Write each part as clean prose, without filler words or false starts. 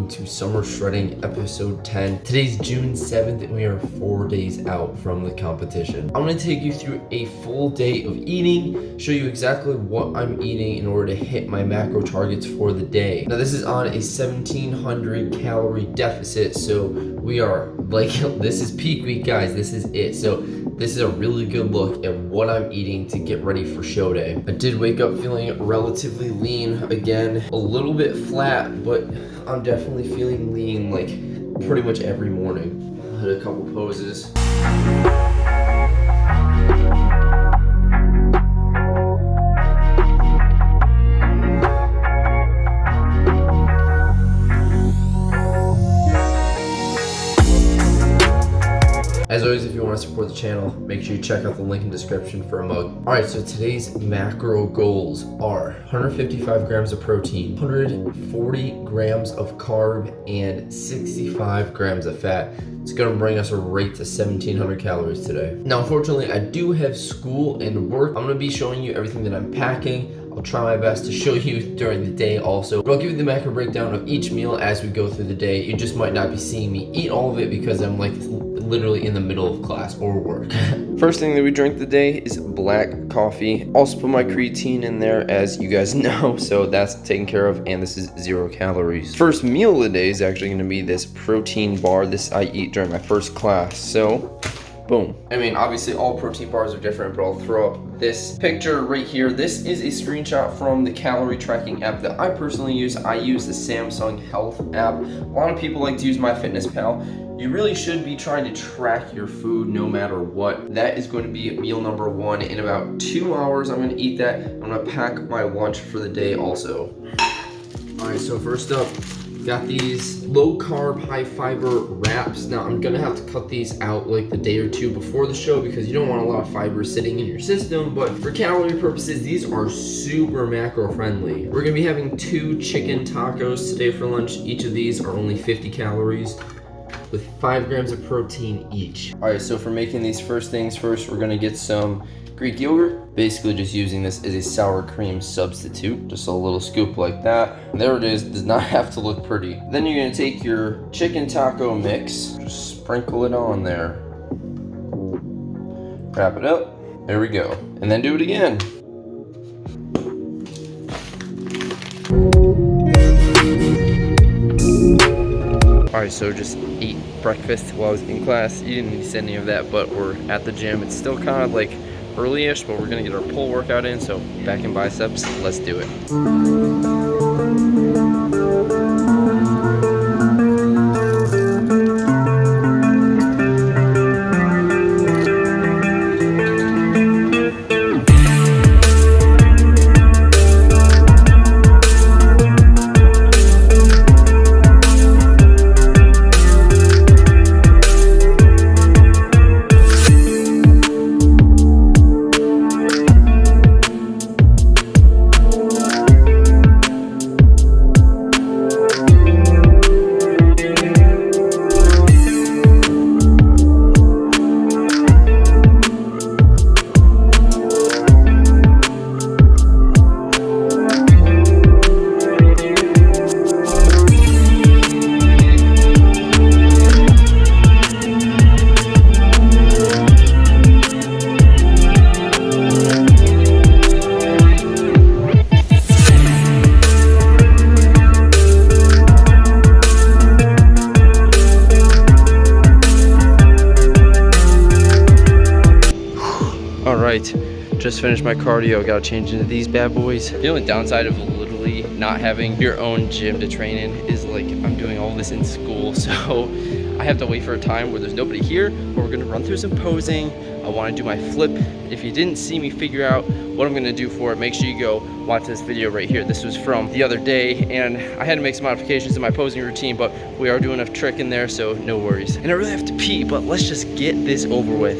welcome to Summer Shredding episode 10. Today's June 7th and we are 4 days out from the competition. I'm going to take you through a full day of eating, show you exactly what I'm eating in order to hit my macro targets for the day. Now this is on a 1700 calorie deficit, so we are like, this is peak week guys, this is it. So this is a really good look at what I'm eating to get ready for show day. I did wake up feeling relatively lean again, a little bit flat, but I'm definitely feeling lean like pretty much every morning. I had a couple poses. As always, if you want to support the channel, make sure you check out the link in the description for a mug. Alright, so today's macro goals are 155 grams of protein, 140 grams of carb, and 65 grams of fat. It's going to bring us right to 1700 calories today. Now, unfortunately, I do have school and work. I'm going to be showing you everything that I'm packing. I'll try my best to show you during the day also, but I'll give you the macro breakdown of each meal as we go through the day. You just might not be seeing me eat all of it because I'm like literally in the middle of class or work. First thing that we drink today is black coffee. Also put my creatine in there, as you guys know, so that's taken care of, and this is 0 calories. First meal of the day is actually going to be this protein bar. This I eat during my first class, so boom. I mean, obviously all protein bars are different, but I'll throw up this picture right here. This is a screenshot from the calorie tracking app that I personally use. I use the Samsung Health app. A lot of people like to use MyFitnessPal. You really should be trying to track your food no matter what. That is going to be meal number 1. In about 2 hours, I'm going to eat that. I'm going to pack my lunch for the day also. All right, so first up, got these low carb, high fiber wraps. Now I'm gonna have to cut these out like the day or two before the show because you don't want a lot of fiber sitting in your system, but for calorie purposes, these are super macro friendly. We're gonna be having 2 chicken tacos today for lunch. Each of these are only 50 calories with 5 grams of protein each. All right, so for making these first things first, we're gonna get some Greek yogurt, basically just using this as a sour cream substitute, just a little scoop like that. And there it is, does not have to look pretty. Then you're gonna take your chicken taco mix, just sprinkle it on there. Wrap it up, there we go. And then do it again. All right, so just ate breakfast while I was in class. You didn't need to see any of that, but we're at the gym. It's still kind of like early-ish, but we're gonna get our pull workout in, so back in biceps, let's do it. Just finished my cardio, gotta change into these bad boys. The only downside of literally not having your own gym to train in is like I'm doing all this in school, so I have to wait for a time where there's nobody here, but we're gonna run through some posing. I wanna do my flip. If you didn't see me figure out what I'm gonna do for it, make sure you go watch this video right here. This was from the other day, and I had to make some modifications in my posing routine, but we are doing a trick in there, so no worries. And I really have to pee, but let's just get this over with.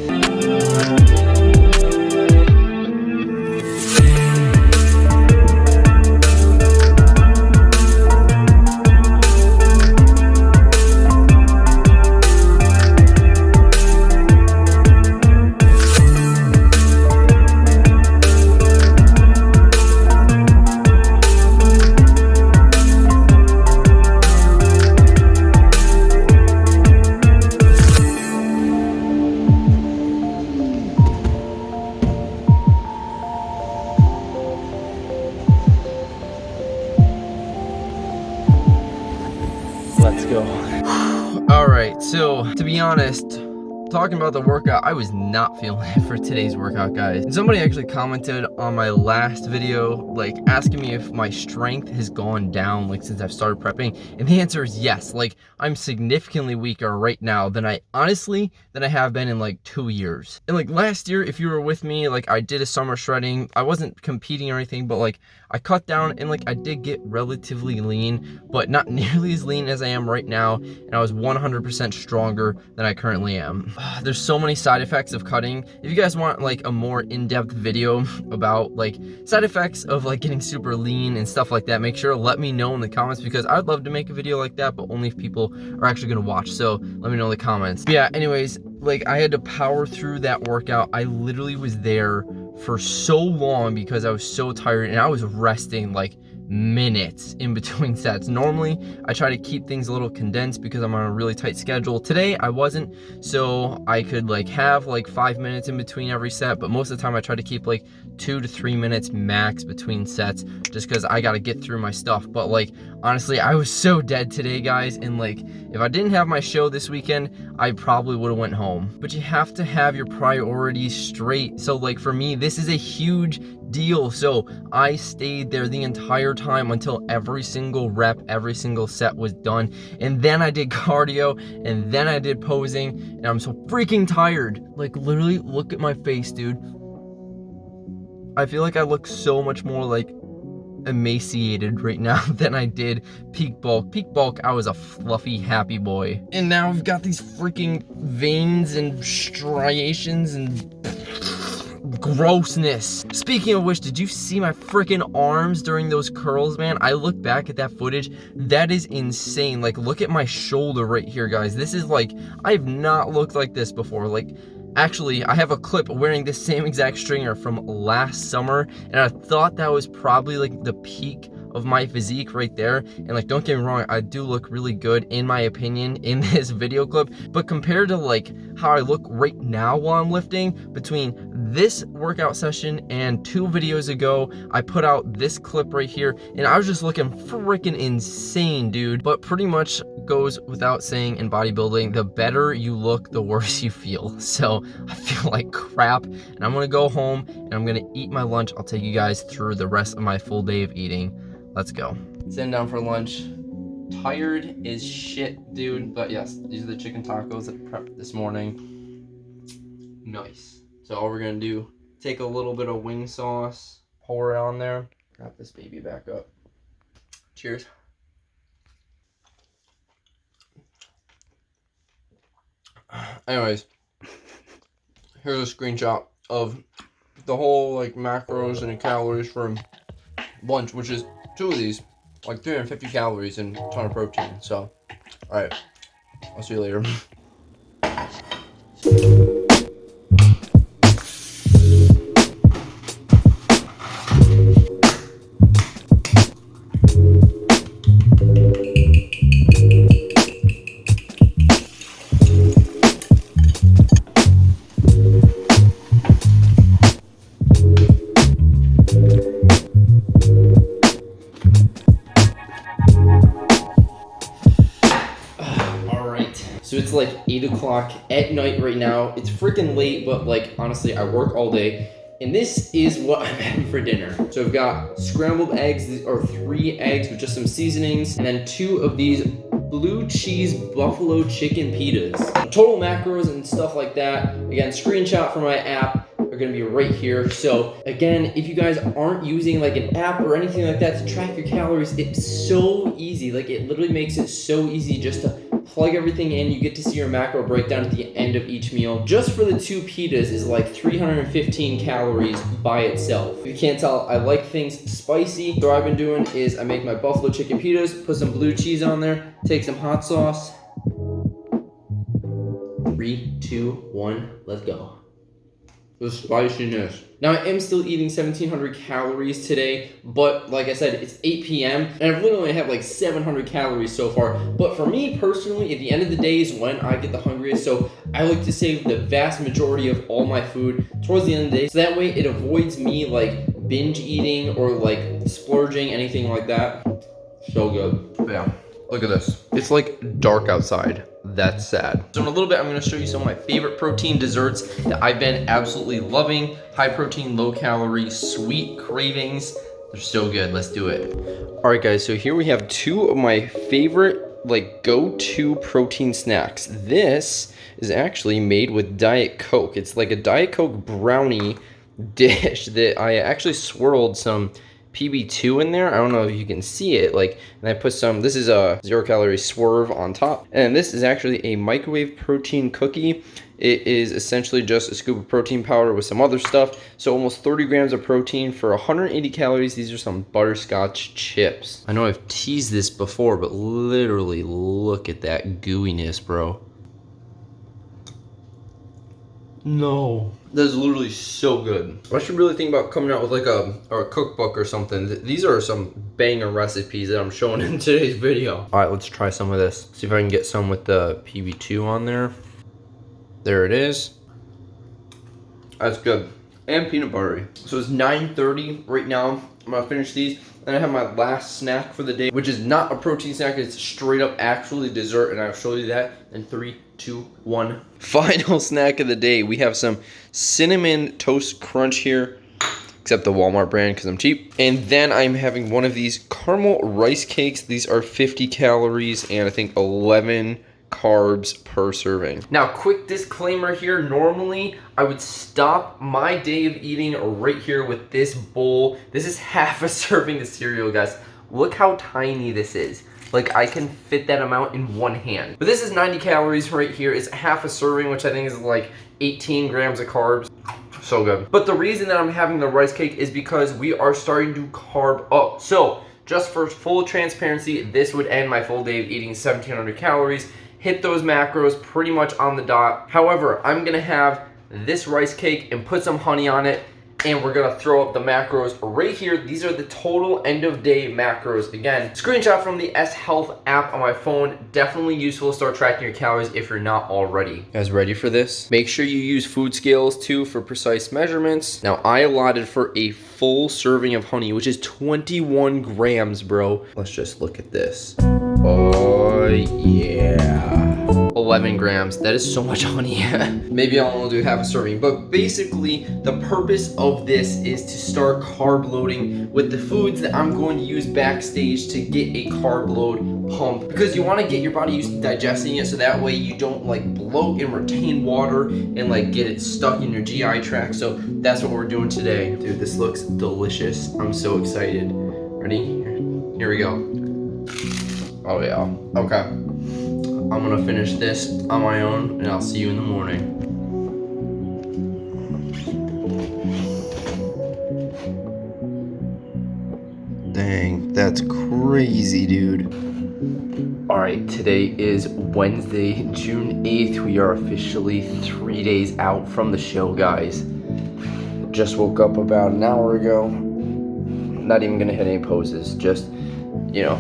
Let's go. All right, so to be honest, talking about the workout, I was not feeling it for today's workout, guys. And somebody actually commented on my last video, like asking me if my strength has gone down like since I've started prepping, and the answer is yes. Like, I'm significantly weaker right now than I have been in like 2 years. And like last year, if you were with me, like I did a summer shredding. I wasn't competing or anything, but like I cut down and like I did get relatively lean, but not nearly as lean as I am right now. And I was 100% stronger than I currently am. There's so many side effects of cutting. If you guys want like a more in-depth video about like side effects of like getting super lean and stuff like that, make sure to let me know in the comments, because I'd love to make a video like that, but only if people are actually gonna watch. So let me know in the comments. But yeah, anyways, like I had to power through that workout. I literally was there for so long because I was so tired, and I was resting like minutes in between sets. Normally I try to keep things a little condensed because I'm on a really tight schedule. Today I wasn't, so I could like have like 5 minutes in between every set, but most of the time I try to keep like 2 to 3 minutes max between sets, just because I got to get through my stuff. But like honestly, I was so dead today, guys, and like if I didn't have my show this weekend, I probably would have went home. But you have to have your priorities straight. So like for me, this is a huge deal. So I stayed there the entire time until every single rep, every single set was done. And then I did cardio, and then I did posing, and I'm so freaking tired. Like literally look at my face, dude. I feel like I look so much more like emaciated right now than I did peak bulk. Peak bulk, I was a fluffy, happy boy. And now I've got these freaking veins and striations and grossness. Speaking of which, did you see my freaking arms during those curls, man? I look back at that footage, that is insane. Like look at my shoulder right here, guys. This is like, I've not looked like this before. Like actually, I have a clip wearing this same exact stringer from last summer, and I thought that was probably like the peak of my physique right there. And like, don't get me wrong, I do look really good in my opinion in this video clip, but compared to like how I look right now while I'm lifting, between this workout session and 2 videos ago, I put out this clip right here, and I was just looking freaking insane, dude. But pretty much goes without saying in bodybuilding, the better you look, the worse you feel. So I feel like crap, and I'm gonna go home and I'm gonna eat my lunch. I'll take you guys through the rest of my full day of eating. Let's go. Sitting down for lunch. Tired as shit, dude. But yes, these are the chicken tacos that I prepped this morning. Nice. So all we're gonna do, take a little bit of wing sauce, pour it on there, wrap this baby back up. Cheers. Anyways, here's a screenshot of the whole like macros and calories from lunch, which is 2 of these, like 350 calories and a ton of protein. So, all right, I'll see you later. So it's like 8 o'clock at night right now. It's freaking late, but like honestly, I work all day. And this is what I'm having for dinner. So I've got scrambled eggs, these are 3 eggs with just some seasonings, and then 2 of these blue cheese buffalo chicken pitas. Total macros and stuff like that. Again, screenshot from my app are gonna be right here. So again, if you guys aren't using like an app or anything like that to track your calories, it's so easy. Like it literally makes it so easy just to plug everything in. You get to see your macro breakdown at the end of each meal. Just for the 2 pitas is like 315 calories by itself. If you can't tell, I like things spicy. So what I've been doing is I make my buffalo chicken pitas, put some blue cheese on there, take some hot sauce. 3, 2, 1, let's go. The spiciness. Now I am still eating 1,700 calories today, but like I said, it's 8 p.m. and I've literally only had like 700 calories so far. But for me personally, at the end of the day is when I get the hungriest. So I like to save the vast majority of all my food towards the end of the day. So that way it avoids me like binge eating or like splurging, anything like that. So good. But yeah, Look at this. It's like dark outside. That's sad. So in a little bit, I'm gonna show you some of my favorite protein desserts that I've been absolutely loving. High protein, low calorie, sweet cravings. They're so good. Let's do it. All right, guys. So here we have two of my favorite like go-to protein snacks. This is actually made with Diet Coke. It's like a Diet Coke brownie dish that I actually swirled some PB2 in there. I don't know if you can see it, like, and I put some, this is a 0-calorie swerve on top, and this is actually a microwave protein cookie. It is essentially just a scoop of protein powder with some other stuff, so almost 30 grams of protein for 180 calories. These are some butterscotch chips. I know I've teased this before, but literally look at that gooiness, bro. No. That is literally so good. I should really think about coming out with like a cookbook or something. These are some banger recipes that I'm showing in today's video. All right, let's try some of this. See if I can get some with the PB2 on there. There it is. That's good. And peanut buttery. So it's 9:30 right now. I'm gonna finish these. Then I have my last snack for the day, which is not a protein snack. It's straight up actually dessert, and I'll show you that in 3, 2, 1. Final snack of the day. We have some cinnamon toast crunch here, except the Walmart brand because I'm cheap. And then I'm having one of these caramel rice cakes. These are 50 calories and I think 11 carbs per serving. Now, quick disclaimer here. Normally, I would stop my day of eating right here with this bowl. This is half a serving of cereal, guys. Look how tiny this is. Like, I can fit that amount in one hand. But this is 90 calories right here. It's half a serving, which I think is like 18 grams of carbs. So good. But the reason that I'm having the rice cake is because we are starting to carb up. So, just for full transparency, this would end my full day of eating 1,700 calories. Hit those macros pretty much on the dot. However, I'm gonna have this rice cake and put some honey on it, and we're gonna throw up the macros right here. These are the total end of day macros. Again, screenshot from the S Health app on my phone. Definitely useful to start tracking your calories if you're not already. You guys ready for this? Make sure you use food scales too for precise measurements. Now, I allotted for a full serving of honey, which is 21 grams, bro. Let's just look at this. Oh yeah. 11 grams. That is so much honey. Maybe I'll only do half a serving, but basically the purpose of this is to start carb loading with the foods that I'm going to use backstage to get a carb load pump, because you want to get your body used to digesting it so that way you don't like bloat and retain water and like get it stuck in your GI tract. So that's what we're doing today. Dude, this looks delicious. I'm so excited. Ready? Here we go. Oh yeah. Okay. I'm gonna finish this on my own, and I'll see you in the morning. Dang, that's crazy, dude. All right, today is Wednesday, June 8th. We are officially 3 days out from the show, guys. Just woke up about an hour ago. Not even gonna hit any poses, just, you know,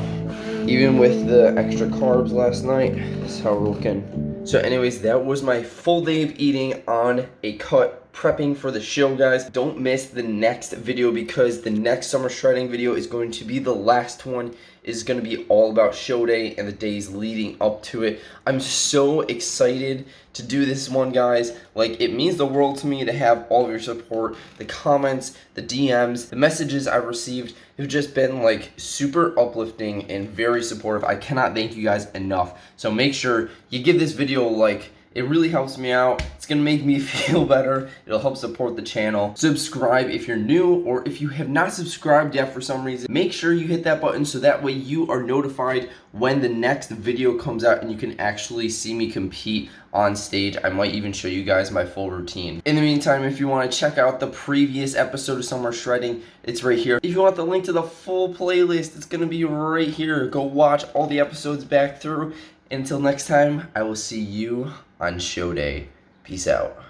even with the extra carbs last night, that's how we're looking. So anyways, that was my full day of eating on a cut, prepping for the show, guys. Don't miss the next video, because the next summer shredding video is going to be the last one. Is going to be all about show day and the days leading up to it. I'm so excited to do this one, guys. Like, it means the world to me to have all of your support. The comments, the DMs, the messages I've received have just been like super uplifting and very supportive. I cannot thank you guys enough. So make sure you give this video a like. It really helps me out. It's gonna make me feel better. It'll help support the channel. Subscribe if you're new, or if you have not subscribed yet for some reason, make sure you hit that button so that way you are notified when the next video comes out and you can actually see me compete on stage. I might even show you guys my full routine. In the meantime, if you wanna check out the previous episode of Summer Shredding, it's right here. If you want the link to the full playlist, it's gonna be right here. Go watch all the episodes back through. Until next time, I will see you on show day. Peace out.